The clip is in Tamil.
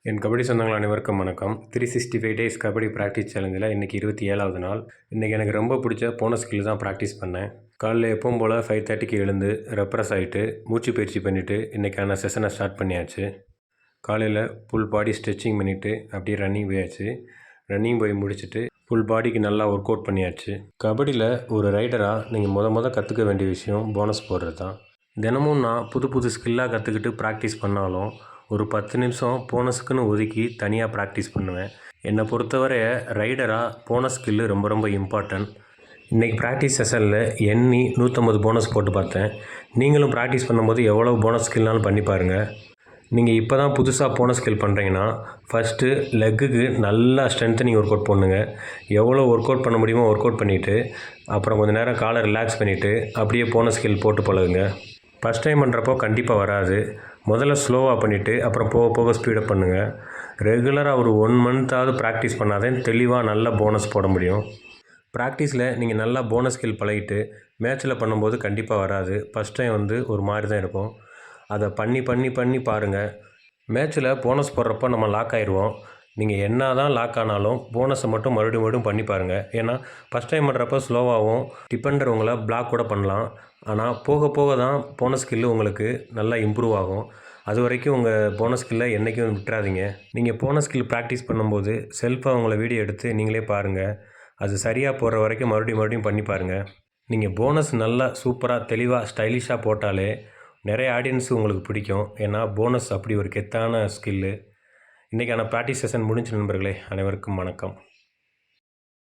என் கபடி சொந்தங்கள் அனைவருக்கும் வணக்கம். 365 டேஸ் கபடி ப்ராக்டிஸ் சேலஞ்சில் இன்றைக்கி 27வது நாள். இன்றைக்கி எனக்கு ரொம்ப பிடிச்ச போன ஸ்கில் தான் ப்ராக்டிஸ் பண்ணேன். காலையில் எப்பவும் போல் 5:30க்கு எழுந்து ரெப்ரெஸ் ஆகிட்டு மூச்சு பயிற்சி பண்ணிவிட்டு இன்றைக்கான செஷனை ஸ்டார்ட் பண்ணியாச்சு. காலையில் ஃபுல் பாடி ஸ்ட்ரெச்சிங் பண்ணிவிட்டு அப்படியே ரன்னிங் போயாச்சு. ரன்னிங் போய் முடிச்சுட்டு ஃபுல் பாடிக்கு நல்லா ஒர்க் அவுட் பண்ணியாச்சு. கபடியில் ஒரு ரைடராக நீங்கள் கற்றுக்க வேண்டிய விஷயம் போனஸ் போடுறது தான். தினமும் நான் புது ஸ்கில்லாக கற்றுக்கிட்டு ப்ராக்டிஸ் பண்ணாலும் ஒரு 10 நிமிஷம் போனஸுக்குன்னு ஒதுக்கி தனியாக ப்ராக்டிஸ் பண்ணுவேன். என்னை பொறுத்தவரை ரைடராக போனஸ் ஸ்கில்லு ரொம்ப இம்பார்ட்டன்ட். இன்றைக்கி ப்ராக்டிஸ் செஷனில் எண்ணி 150 போனஸ் போட்டு பார்த்தேன். நீங்களும் ப்ராக்டிஸ் பண்ணும்போது எவ்வளோ போனஸ் ஸ்கில்னாலும் பண்ணி பாருங்கள். நீங்கள் இப்போ தான் புதுசாக போனஸ் ஸ்கில் பண்ணுறீங்கன்னா ஃபஸ்ட்டு லெக்குக்கு நல்லா ஸ்ட்ரென்த்தனிங் ஒர்க் அவுட் பண்ணுங்க. எவ்வளோ ஒர்க் அவுட் பண்ண முடியுமோ ஒர்க் அவுட் பண்ணிவிட்டு அப்புறம் கொஞ்சம் நேரம் காலை ரிலாக்ஸ் பண்ணிவிட்டு அப்படியே போனஸ் ஸ்கில் போட்டு பழகுங்க. ஃபஸ்ட் டைம் பண்ணுறப்போ கண்டிப்பாக வராது. முதல்ல ஸ்லோவாக பண்ணிவிட்டு அப்புறம் போக ஸ்பீடப் பண்ணுங்கள். ரெகுலராக ஒரு 1 மந்த்தாவது ப்ராக்டிஸ் பண்ணாதான் தெளிவாக நல்ல போனஸ் போட முடியும். ப்ராக்டிஸில் நீங்கள் நல்லா போனஸ் ஸ்கில் பழகிட்டு மேட்ச்சில் பண்ணும்போது கண்டிப்பாக வராது. ஃபஸ்ட் டைம் ஒரு மாதிரி தான் இருக்கும். அதை பண்ணி பாருங்கள். மேட்ச்சில் போனஸ் போடுறப்போ நம்ம லாக் ஆயிடுவோம். நீங்கள் என்ன தான் லாக் ஆனாலும் போனஸை மட்டும் மறுபடியும் பண்ணி பாருங்கள். ஏன்னா ஃபஸ்ட் டைம் பண்ணுறப்போ ஸ்லோவாகவும் டிபெண்டர் உங்களை பிளாக் கூட பண்ணலாம். ஆனால் போக தான் போனஸ் ஸ்கில்லு உங்களுக்கு நல்லா இம்ப்ரூவ் ஆகும். அது வரைக்கும் உங்கள் போனஸ் ஸ்கில்லை என்றைக்கும் விட்டுறாதீங்க. நீங்கள் போனஸ் ஸ்கில் ப்ராக்டிஸ் பண்ணும்போது செல்ஃபாக உங்களை வீடியோ எடுத்து நீங்களே பாருங்கள். அது சரியாக போடுற வரைக்கும் மறுபடியும் பண்ணி பாருங்கள். நீங்கள் போனஸ் நல்லா சூப்பராக தெளிவாக ஸ்டைலிஷாக போட்டாலே நிறைய ஆடியன்ஸு உங்களுக்கு பிடிக்கும். ஏன்னா போனஸ் அப்படி ஒரு கெத்தான ஸ்கில்லு. இன்றைக்கான ப்ராக்டிஸ் செஷன் முடிஞ்ச நண்பர்களே, அனைவருக்கும் வணக்கம்.